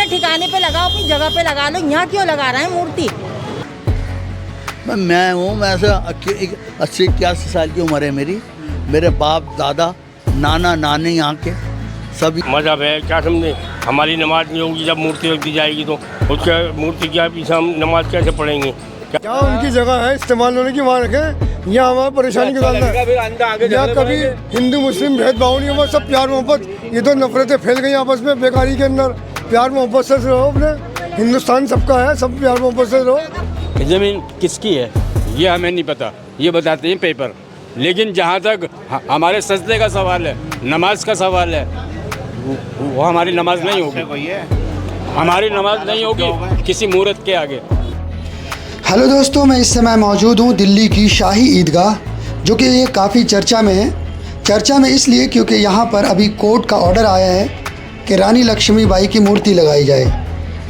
अपने ठिकाने पे लगाओ, अपनी जगह पे लगा लो, यहाँ क्यों लगा रहे हैं मूर्ति? मैं हूँ, मैं 80-81 साल की उम्र है मेरी। मेरे बाप दादा नाना नानी यहाँ के सभी मजहब है, क्या समझे। हमारी नमाज नहीं होगी जब मूर्ति रख दी जाएगी तो उसके मूर्ति के पीछे हम नमाज कैसे पढ़ेंगे? क्या उनकी जगह है इस्तेमाल होने की, वहाँ रखें। यहाँ हमारा परेशानी का यहाँ कभी हिंदू मुस्लिम भेदभाव नहीं हुआ, सब प्यार मोहब्बत। ये तो नफरतें फैल गई आपस में बेकारी के अंदर। प्यार मोहब्बत से रहो, अपने हिंदुस्तान सबका है, सब प्यार मोहब्बत से रहो। ज़मीन किसकी है ये हमें नहीं पता, ये बताते हैं पेपर। लेकिन जहाँ तक हमारे सजदे का सवाल है, नमाज का सवाल है, वो हमारी नमाज नहीं होगी, हमारी नमाज नहीं होगी किसी मूर्त के आगे। हेलो दोस्तों, मैं इस समय मौजूद हूँ दिल्ली की शाही ईदगाह, जो कि ये काफ़ी चर्चा में है। चर्चा में इसलिए क्योंकि यहाँ पर अभी कोर्ट का ऑर्डर आया है कि रानी लक्ष्मीबाई की मूर्ति लगाई जाए।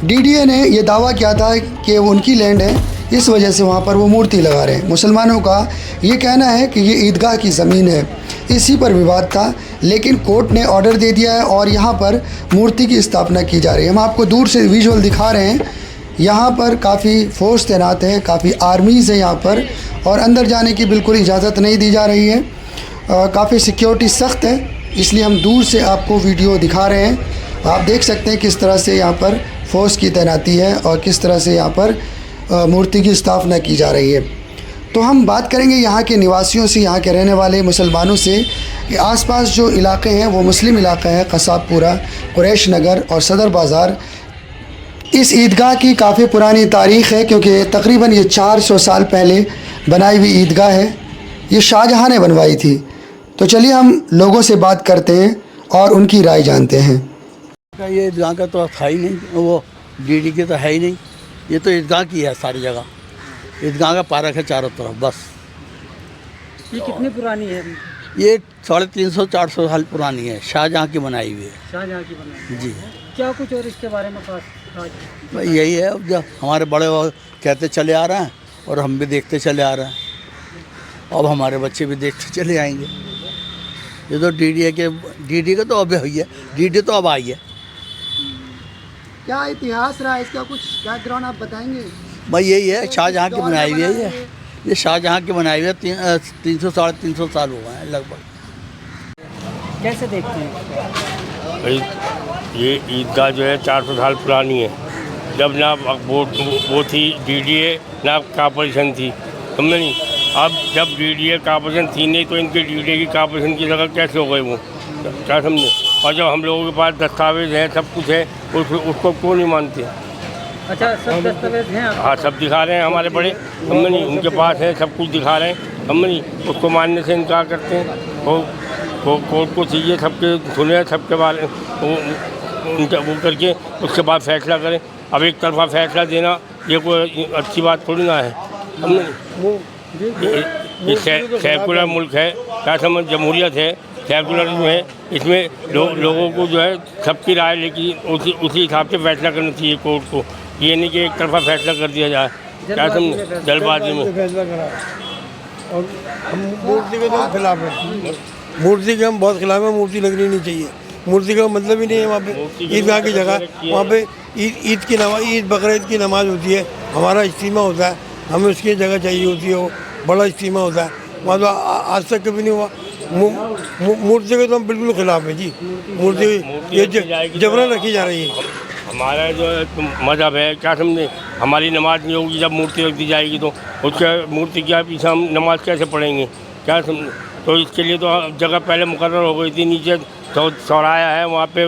डीडीए ने ये दावा किया था कि वो उनकी लैंड है, इस वजह से वहाँ पर वो मूर्ति लगा रहे हैं। मुसलमानों का ये कहना है कि ये ईदगाह की ज़मीन है, इसी पर विवाद था। लेकिन कोर्ट ने ऑर्डर दे दिया है और यहाँ पर मूर्ति की स्थापना की जा रही है। हम आपको दूर से विजुअल दिखा रहे हैं। यहाँ पर काफ़ी फोर्स तैनात है, काफ़ी आर्मीज़ है यहाँ पर, और अंदर जाने की बिल्कुल इजाज़त नहीं दी जा रही है। काफ़ी सिक्योरिटी सख्त है, इसलिए हम दूर से आपको वीडियो दिखा रहे हैं। आप देख सकते हैं किस तरह से यहाँ पर फोर्स की तैनाती है और किस तरह से यहाँ पर मूर्ति की स्थापना की जा रही है। तो हम बात करेंगे यहाँ के निवासियों से, यहाँ के रहने वाले मुसलमानों से, कि आसपास जो इलाके हैं वो मुस्लिम इलाका है, कसाबपुरा, कुरैश नगर और सदर बाज़ार। इस ईदगाह की काफ़ी पुरानी तारीख़ है, क्योंकि तकरीबन ये 400 साल पहले बनाई हुई ईदगाह है। ये शाहजहाँ ने बनवाई थी। तो चलिए हम लोगों से बात करते हैं और उनकी राय जानते हैं। ये ईदगाह का तो था ही नहीं, वो डीडी के तो है ही नहीं। ये तो ईदगाह की है सारी जगह, ईदगाह का पार्क है चारों तरफ बस। ये कितनी पुरानी है? ये 350-400 साल पुरानी है, शाहजहाँ की बनाई हुई है। शाहजहाँ की बनाई जी। क्या कुछ और इसके बारे में खास? भाई यही है, अब जो हमारे बड़े कहते चले आ रहे हैं और हम भी देखते चले आ रहे हैं, अब हमारे बच्चे भी देखते चले आएंगे। ये तो डीडी का तो अब हुई है, डीडी तो अब आई है। क्या इतिहास रहा है इसका, कुछ बैकग्राउंड आप बताएंगे? भाई यही है, शाहजहाँ की बनाई हुई है। ये शाहजहाँ की बनाई हुई है, 300-350 साल हो गए हैं लगभग। कैसे देखते हैं? भाई ये ईदगाह जो है 400 साल पुरानी है। जब ना वो थी डीडीए, ना कॉर्पोरेशन थी, समझे नहीं। अब जब डीडीए कॉर्पोरेशन थी नहीं तो इनके डीडीए की कॉर्पोरेशन की जगह कैसे हो गए वो, क्या समझे। और जब हम लोगों के पास दस्तावेज हैं, सब कुछ है, उसको क्यों नहीं मानते? अच्छा, सब दस्तावेज हैं? हाँ, सब दिखा रहे हैं हमारे बड़े, समझे नहीं, उनके पास है, सब कुछ दिखा रहे हैं, समझे नहीं। उसको मानने से इनकार करते हैं। कोर्ट को चाहिए सबके सुने, सबके बारे उनका वो करके उसके बाद फैसला करें। अब एक तरफा फैसला देना ये कोई अच्छी बात थोड़ी ना है, समझे। ये सेकुलर मुल्क है, क्या समझ, जमहूरियत है, सेकुलरिज्म है। इसमें लोगों को जो है सबकी राय लेकिन उसी हिसाब से फैसला करना चाहिए कोर्ट को। ये नहीं कि एक तरफा फैसला कर दिया जाए, क्या समझ, जल्दबाजी में फैसला करा। और हम मूर्ति के तो खिलाफ है, मूर्ति के हम बहुत खिलाफ है। मूर्ति लगनी नहीं चाहिए, मूर्ति का मतलब ही नहीं है। वहाँ पे ईदगाह की जगह, वहाँ पे ईद बकरीद की नमाज होती है, हमारा इज्तिमा होता है, हमें उसकी जगह चाहिए होती है, वो बड़ा इज्तिमा होता है। वहाँ तो आज तक कभी नहीं हुआ। मूर्ति के तो हम बिल्कुल खिलाफ हैं जी। मूर्ति ये जबरन रखी जा रही है। हमारा जो मजहब है, क्या समझे, हमारी नमाज नहीं होगी जब मूर्ति रख दी जाएगी तो उसके मूर्ति के पीछे हम नमाज कैसे पढ़ेंगे, क्या समझे। तो इसके लिए तो जगह पहले मुकर्रर हो गई थी। नीचे चौराया है, वहाँ पे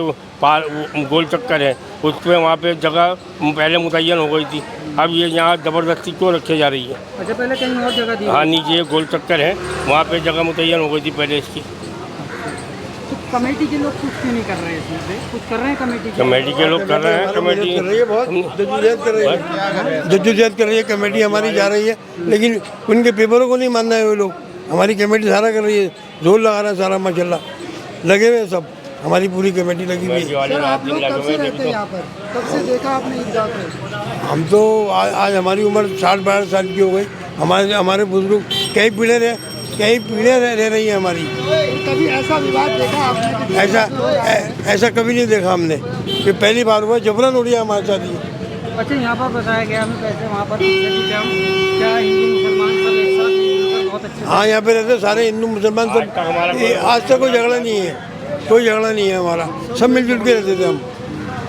गोल चक्कर है, उस पर वहाँ पे जगह पहले मुतय्यन हो गई थी। अब ये यहाँ ज़बरदस्ती क्यों रखी जा रही है? अच्छा, पहले कहीं और जगह दी? हाँ, नीचे गोल चक्कर है, वहाँ पे जगह मुतय्यन हो गई थी पहले इसकी। तो कमेटी के लोग कुछ क्यों नहीं कर रहे हैं इसमें? कुछ कर रहे हैं कमेटी के लोग कर रहे हैं। कमेटी कर रही है, बहुत जद्दोजहद कर रही है, जद्दोजहद कर रही है। कमेटी हमारी जा रही है, लेकिन उनके पेपरों को नहीं मानना है वो लोग। हमारी कमेटी सारा कर रही है, जोर लगा रहा है सारा, माशाल्लाह लगे हुए सब। हमारी पूरी कमेटी लगी हुई है। सर, आप लोग कब से रहते हैं यहाँ पर? कब से देखा आपने ईदगाह को? हम तो आज हमारी उम्र 60-62 साल की हो गई। हमारे बुजुर्ग कई पीढ़े रहे, कई पीढ़ियाँ रह रही हैं हमारी। कभी ऐसा विवाद देखा आपने? ऐसा कभी नहीं देखा हमने कि पहली बार हुआ जबरन उड़िया हमारे साथ ही। अच्छा, यहाँ पर बताया गया हमें कैसे वहाँ पर क्या हिंदू मुसलमान सब एक साथ मिलकर बहुत अच्छे। हाँ, यहाँ पे रहते सारे हिंदू मुसलमान सब। आज तक कोई झगड़ा नहीं है, कोई झगड़ा नहीं है हमारा, सब मिलजुल के रहते थे हम।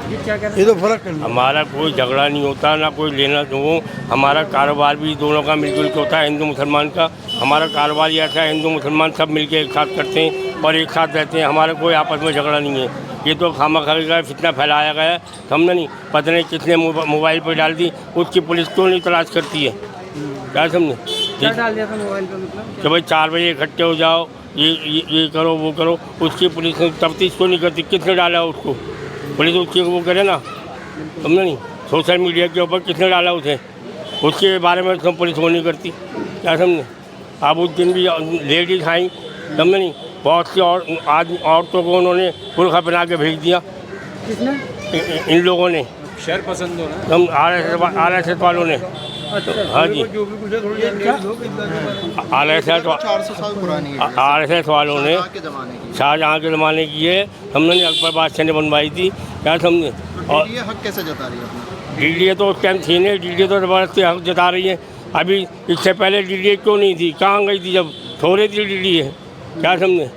क्या कह रहे ये तो फर्क है। हमारा कोई झगड़ा नहीं होता, ना कोई लेना वो। हमारा कारोबार भी दोनों का मिलजुल के होता है, हिंदू मुसलमान का। हमारा कारोबार ही ऐसा है, हिंदू मुसलमान सब मिलके एक साथ करते हैं और एक साथ रहते हैं। हमारा कोई आपस में झगड़ा नहीं है। ये तो खामखा का फितना फैलाया गया है, समझे नहीं। पता नहीं किसने मोबाइल पर डाल दी, उसकी पुलिस तो नहीं तलाश करती है, क्या समझे। क्या डाल दिया था मोबाइल पर? मतलब कि भाई 4 बजे इकट्ठे हो जाओ, ये करो वो करो, उसकी पुलिस तफ्तीश तो नहीं करती। किसने डाला उसको? पुलिस उसकी वो करे ना, समझे नहीं। सोशल मीडिया के ऊपर किसने डाला उसे, उसके बारे में सब पुलिस वो नहीं करती, क्या समझे। अब उस दिन भी लेडीज आई, समझे नहीं। बहुत सी और आज औरतों को उन्होंने बुर्खा बना के भेज दिया। किसने? इन लोगों ने, शहर पसंद हो ना, हम RSS वालों ने। हाँ जी, RSS वालों ने शाहजहाँ के ज़माने की है, हमने अकबर बादशाह ने बनवाई थी, क्या समझे। और हक कैसे जता रही है? DDA तो उस टाइम थी नहीं, DDA तो ज़बरदस्ती हक जता रही है। अभी इससे पहले DDA क्यों नहीं थी, कहाँ गई थी जब थोड़े थी DDA, क्या समझे।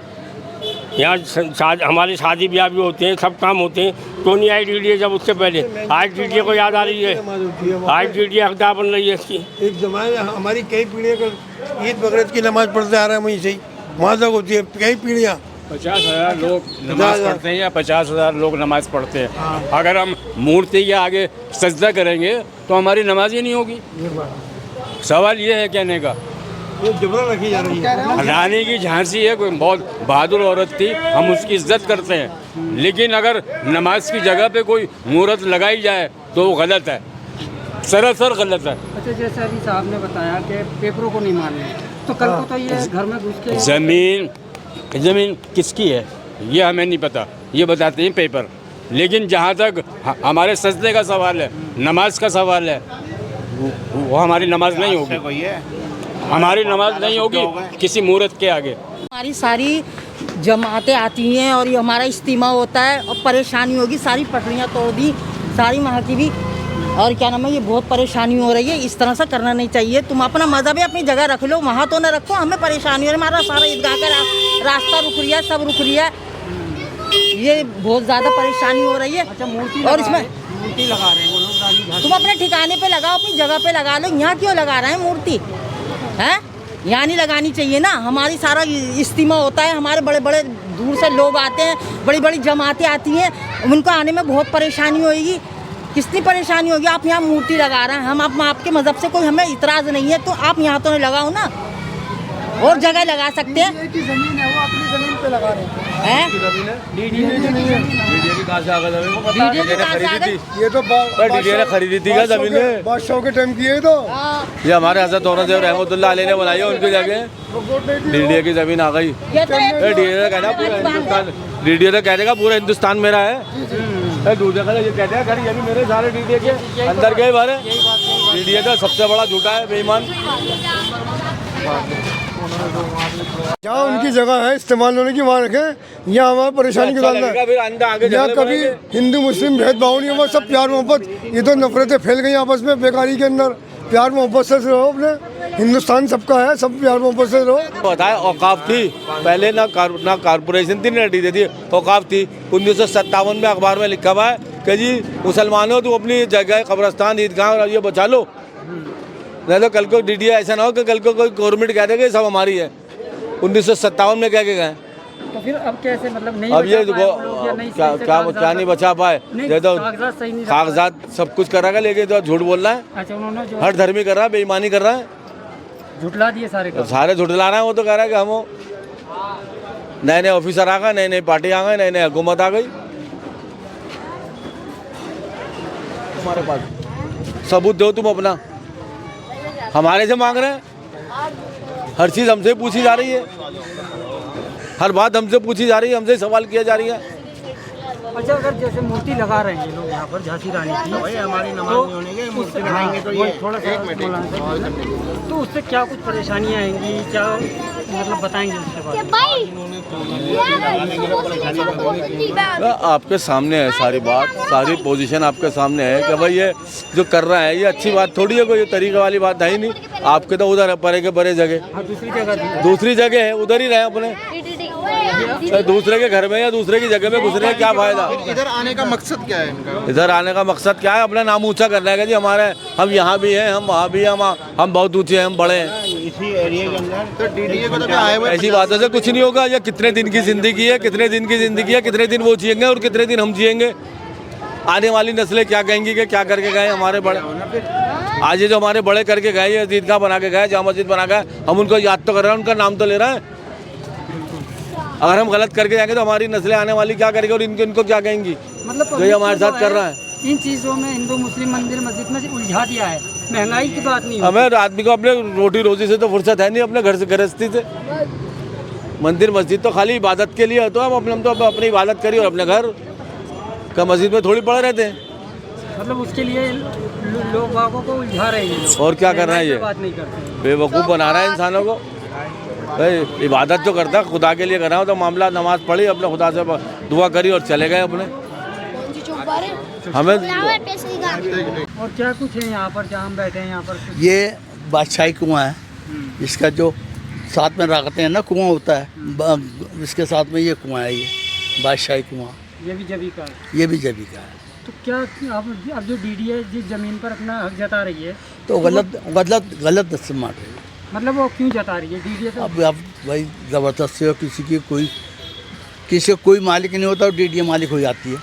यहाँ हमारी शादी ब्याह भी होते हैं, सब काम होते हैं, क्यों नहीं आई DDA जब उससे पहले। आज DDA को याद आ रही है, आज DDA हकदार बन रही है इसकी। एक जमाने हमारी कई पीढ़ियाँ का ईद बकरीद की नमाज पढ़ते आ रहे हैं, वहीं से ही वहाँ तक होती है कई पीढ़ियाँ। 50,000 लोग नमाज पढ़ते हैं या 50,000 लोग नमाज पढ़ते हैं। अगर हम मूर्ति के आगे सजदा करेंगे तो हमारी नमाज ही नहीं होगी। सवाल ये है कहने का। ये जबरन रखी जा रही है। रानी की झांसी है, कोई बहुत बहादुर औरत थी, हम उसकी इज्जत करते हैं, लेकिन अगर नमाज की जगह पे कोई मूर्त लगाई जाए तो वो गलत है, सरासर गलत है। अच्छा, जैसे अभी साहब ने बताया कि पेपरों को नहीं मानना, तो कल को तो ये घर में घुस के ज़मीन किसकी है ये हमें नहीं पता, ये बताते हैं पेपर। लेकिन जहाँ तक हमारे सजदे का सवाल है, नमाज का सवाल है, वो हमारी नमाज नहीं होगी, हमारी नमाज नहीं होगी किसी मूर्त के आगे। हमारी सारी जमातें आती हैं और ये हमारा इज्तिमा होता है और परेशानी होगी, सारी पटरियाँ तोड़ दी सारी वहाँ की भी, और क्या नाम है, ये बहुत परेशानी हो रही है। इस तरह से करना नहीं चाहिए। तुम अपना मज़हब है अपनी जगह रख लो, वहाँ तो न रखो, हमें परेशानी हो रही है। हमारा सारा ईदगाह का रास्ता रुक रहा है, सब रुक रहा है, ये बहुत ज़्यादा परेशानी हो रही है। अच्छा, मूर्ति और इसमें मूर्ति लगा रहे हैं वो लोग, रानी झांसी। तुम अपने ठिकाने पे लगाओ, अपनी जगह पे लगा लो। यहाँ क्यों लगा रहे हैं मूर्ति, हैं? यहाँ नहीं लगानी चाहिए ना। हमारी सारा इज्तिमा होता है, हमारे बड़े बड़े दूर से लोग आते हैं, बड़ी बड़ी जमातें आती हैं, उनको आने में बहुत परेशानी होगी। कितनी परेशानी होगी। आप यहाँ मूर्ति लगा रहे हैं, हम आपके मज़हब से कोई हमें इतराज़ नहीं है, तो आप यहाँ तो नहीं लगाओ ना, और जगह लगा सकते हैं। की ज़मीन है, वो अपनी ज़मीन पे लगा रहे हैं। ये तो DDA ने खरीदी थी क्या ज़मीन में? बादशाह के टाइम की है। तो ये हमारे हज़रत औरंगज़ेब रहमतुल्लाह अलैह ने बनाई है, उनकी जगह DDA की ज़मीन आ गई। DDA तो कहने का पूरा हिंदुस्तान मेरा है। दूसरे का ये कहते हैं घर ये भी मेरे, सारे DDA के अंदर गए बारे। DDA तो सबसे बड़ा झूठा है, बेईमान। जहाँ उनकी जगह है इस्तेमाल होने की, वहाँ रखें। यहाँ हमारी परेशानी के साथ यहाँ कभी हिंदू मुस्लिम भेदभाव नहीं हुआ, सब प्यार मोहब्बत। ये तो नफरतें फैल गई आपस में बेकारी के अंदर। प्यार मोहब्बत से रहो, अपने हिंदुस्तान सबका है, सब प्यार मोहब्बत से रहो। बताए औकाफ थी पहले, ना कारपोरेशन थी ना DDA थी, औकाफ थी। 1957 में अखबार में लिखा हुआ है कि जी मुसलमानों तुम अपनी जगह कब्रस्तान ईदगाह और ये बचा लो, नहीं तो कल को DDA ऐसा ना हो कि कल को कोई गवर्नमेंट कह देगा सब हमारी है। 1957 में कह के गए, तो फिर अब कैसे, मतलब नहीं अब ये क्या नहीं बचा पाए। ये तो कागजात सही नहीं, कागजात सब कुछ करा, लेकिन तो झूठ बोल रहा है। अच्छा, उन्होंने जो हर धर्मी कर रहा है, बेईमानी कर रहा है, झुटला दिए सारे झुटला रहे हैं। वो तो कह रहा है कि हम नए नए ऑफिसर आ गए, नई नई पार्टी आ गई, नई नई हुकूमत आ गई। तुम्हारे पास सबूत दो तुम अपना, हमारे से मांग रहे हैं। हर चीज़ हमसे पूछी जा रही है, हर बात हमसे पूछी जा रही है, हमसे सवाल किया जा रही है। अच्छा, अगर जैसे मूर्ति लगा रहे हैं ये लोग यहाँ पर झांसी रानी की, हमारी नमाज नहीं होने की मूर्ति लगाएंगे तो ये थोड़ा सा तो उससे क्या कुछ परेशानियाँ आएंगी, क्या मतलब बताएंगे उसके बारे में? आपके सामने है सारी बात, सारी पोजीशन आपके सामने है कि भाई ये जो कर रहा है ये अच्छी बात थोड़ी है, कोई ये तरीके वाली बात है ही नहीं। आपके तो उधर है परे के परे जगह, हाँ, दूसरी जगह है, उधर ही रहे अपने, दूसरे के घर में या दूसरे की जगह में घुसने का क्या फायदा। इधर आने का मकसद क्या है इनका? इधर आने का मकसद क्या है? अपना नाम ऊंचा करना है कि जी हमारे, हम यहाँ भी हैं, हम वहाँ भी हैं, हम बहुत ऊंचे हैं, हम बड़े हैं। इसी एरिया के अंदर तो डीडीए को तो क्या आए हुए ऐसी बातों से कुछ नहीं होगा। ये कितने दिन की जिंदगी है, कितने दिन की जिंदगी है, कितने दिन वो जिएंगे और कितने दिन हम जिएंगे। आने वाली नस्लें क्या कहेंगी कि क्या करके गए हमारे बड़े। आज ये जो हमारे बड़े करके गए, ये ईदगाह बना के गए, जामा मस्जिद बना गए, हम उनको याद तो कर रहे हैं, उनका नाम तो ले रहे हैं। अगर हम गलत करके जाएंगे तो हमारी नस्लें आने वाली क्या करेंगी और इनको क्या कहेंगी, मतलब जो ये हमारे साथ कर रहा है। इन चीज़ों में हिंदू मुस्लिम मंदिर मस्जिद में से उलझा दिया है। महंगाई की बात नहीं, हमें आदमी को अपने रोटी रोजी से तो फुर्सत है नहीं, अपने घर से गृहस्थी से। मंदिर मस्जिद तो खाली इबादत के लिए है, तो हम तो अपनी इबादत करिए और अपने घर का मस्जिद में थोड़ी पड़े रहते हैं। मतलब उसके लिए लोग बागों को उलझा रहे हैं और क्या कर रहे हैं, ये बात नहीं करते, बेवकूफ़ बना रहा है इंसानों को। भाई इबादत जो करता है खुदा के लिए कर रहा हो तो मामला, नमाज पढ़ी, अपने खुदा से दुआ करी और चले गए अपने। हमें और क्या कुछ है यहाँ पर जहाँ हम बैठे हैं यहाँ पर? ये बादशाही कुआं है, इसका जो साथ में रखते हैं ना कुआं होता है, इसके साथ में ये कुआं है, ये बादशाही कुआं। ये भी जबी का है? ये भी जबी का है। तो क्या अब जो डीडीए जिस जमीन पर अपना हक जता रही है तो गलत इस्तेमाल है। मतलब वो क्यों जता रही है डीडीए? अब भाई ज़बरदस्ती हो, किसी कोई मालिक नहीं होता और डीडीए मालिक हो जाती है।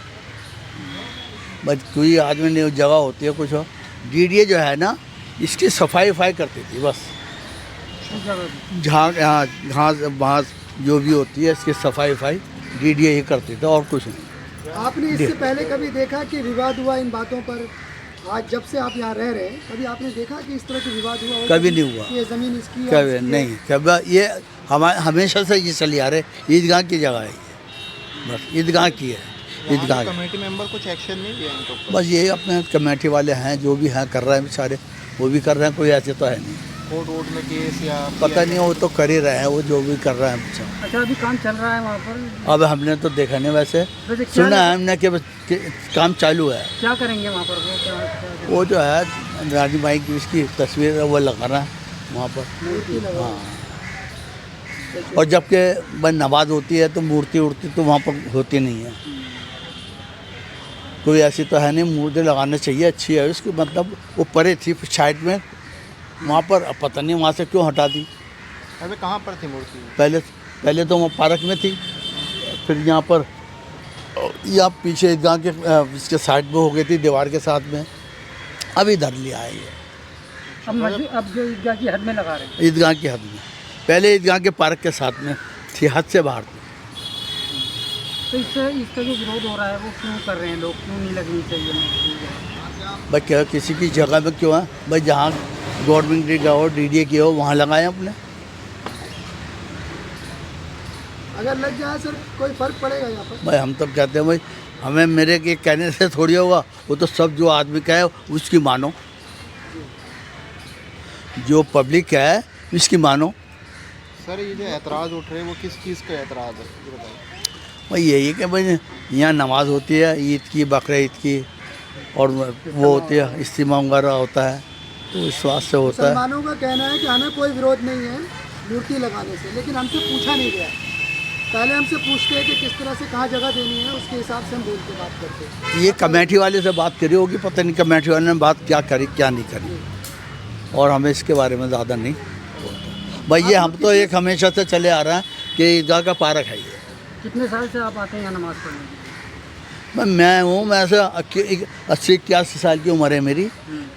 बस कोई आदमी नहीं, जगह होती है कुछ हो। डीडीए जो है ना, इसकी सफाई करती थी बस, घास वहाँ जो भी होती है इसकी सफाई डीडीए ही करती थी और कुछ नहीं। आपने इससे पहले कभी देखा कि विवाद हुआ इन बातों पर? आज जब से आप यहाँ रह रहे हैं, कभी आपने देखा कि इस तरह की विवाद हुआ? कभी नहीं हुआ। ये ज़मीन इसकी है, कभी नहीं, कभी ये हमेशा से ये चली आ रहे। ईदगाह की जगह है ये, बस ईदगाह की है, ईदगाह। कमेटी मेंबर कुछ एक्शन नहीं लिया इनको? बस ये अपने कमेटी वाले हैं जो भी हैं कर रहे हैं बेचारे, वो भी कर रहे हैं, कोई ऐसे तो है नहीं। कोर्ट में केस या पता नहीं, वो तो कर ही रहे हैं, वो जो भी कर रहे हैं बेचारे। अच्छा, अभी काम चल रहा है वहाँ पर? अब हमने तो देखा नहीं, वैसे सुना है हमने कि काम चालू है। क्या करेंगे वहाँ पर? वो जो है रानी बाई की उसकी तस्वीर है, वो लगाना है वहाँ पर। हाँ, और जबकि नमाज होती है तो मूर्ति तो वहाँ पर होती नहीं है, कोई ऐसी तो है नहीं। मूर्ति लगाना चाहिए, अच्छी है उसकी, मतलब वो परे थी साइड में वहाँ पर, अब पता नहीं वहाँ से क्यों हटा दी। अबे कहाँ पर थी मूर्ति? पहले तो वो पार्क में थी, फिर यहाँ पर या पीछे ईदगाह के इसके साइड में हो गई थी दीवार के साथ में, अब इधर लिया है ये। अब जो ईदगाह की हद में लगा रहे हैं? ईदगाह की हद में, पहले ईदगाह के पार्क के साथ में थी, हद से बाहर थी। तो इसका जो विरोध हो रहा है वो क्यों कर रहे हैं लोग? क्यों नहीं लगनी चाहिए? भाई क्या किसी की जगह में क्यों है भाई, जहाँ गवर्नमेंट की हो, डीडीए की हो, वहाँ लगाएं अपने। अगर लग जाए सर कोई फ़र्क पड़ेगा यहाँ पर? भाई हम तो कहते हैं भाई, हमें मेरे के कहने से थोड़ी होगा, वो तो सब जो आदमी कहे उसकी मानो, जो पब्लिक है उसकी मानो। सर ये जो एतराज़ उठ रहे हैं वो किस चीज़ का एतराज़ है, ये बताइए। भाई यही कि भाई यहाँ नमाज होती है ईद की, बकरीद की, और वो होती है इज्तिमा वगैरह होता है, तो विश्वास से होता है। मुसलमानों का कहना है कि हमें कोई विरोध नहीं है मूर्ति लगाने से, लेकिन हमसे पूछा नहीं गया। पहले हमसे पूछते हैं कि किस तरह से कहाँ जगह देनी है, उसके हिसाब से हम बोल के बात करते हैं। ये कमेटी वाले से बात करी होगी, पता नहीं कमेटी वाले ने बात क्या करी क्या नहीं करी, और हमें इसके बारे में ज़्यादा नहीं भाई। ये हम तो एक हमेशा से चले आ रहे हैं कि ईदगाह का पार्क है ये। कितने साल से आप आते हैं यहाँ नमाज़ पढ़ने? मैं हूँ, मैं ऐसे 80-81 साल की उम्र है मेरी।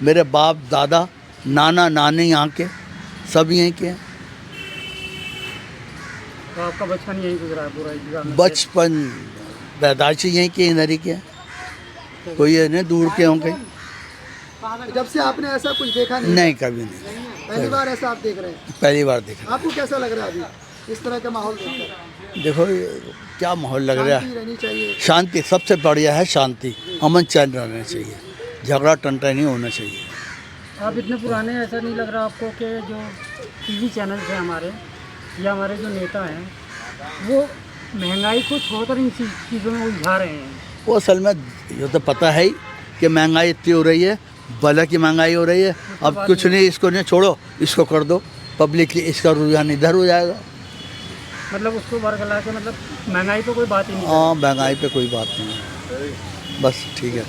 मेरे बाप दादा नाना नानी यहाँ के सब यहीं के हैं। तो आपका बचपन यहीं गुजरा है पूरा ईदगाह में? बचपन पैदाइश यहीं के, इधर ही के, कोई है नहीं दूर के होंगे। जब से आपने ऐसा कुछ देखा नहीं? नहीं, कभी नहीं। पहली बार ऐसा आप देख रहे हैं? पहली बार देखा। आपको कैसा लग रहा है अभी इस तरह का माहौल देखकर? देखो ये क्या माहौल लग रहा शांति है। रहनी चाहिए। शांति सबसे बढ़िया है, शांति, अमन चैन रहना चाहिए, झगड़ा टंटा नहीं होना चाहिए। आप इतने पुराने, ऐसा नहीं लग रहा आपको कि जो टीवी चैनल्स हैं हमारे या हमारे जो नेता हैं वो महंगाई को छोड़कर इन चीज़ों में उलझा रहे हैं? वो असल में ये तो पता है ही कि महंगाई इतनी हो रही है, भला की महंगाई हो रही है। अब कुछ नहीं, इसको नहीं छोड़ो, इसको कर दो, पब्लिक इसका रुझान इधर हो जाएगा। मतलब उसको बरगला के, मतलब महंगाई पे कोई बात ही नहीं। हाँ, महंगाई पे कोई बात नहीं है, बस ठीक है।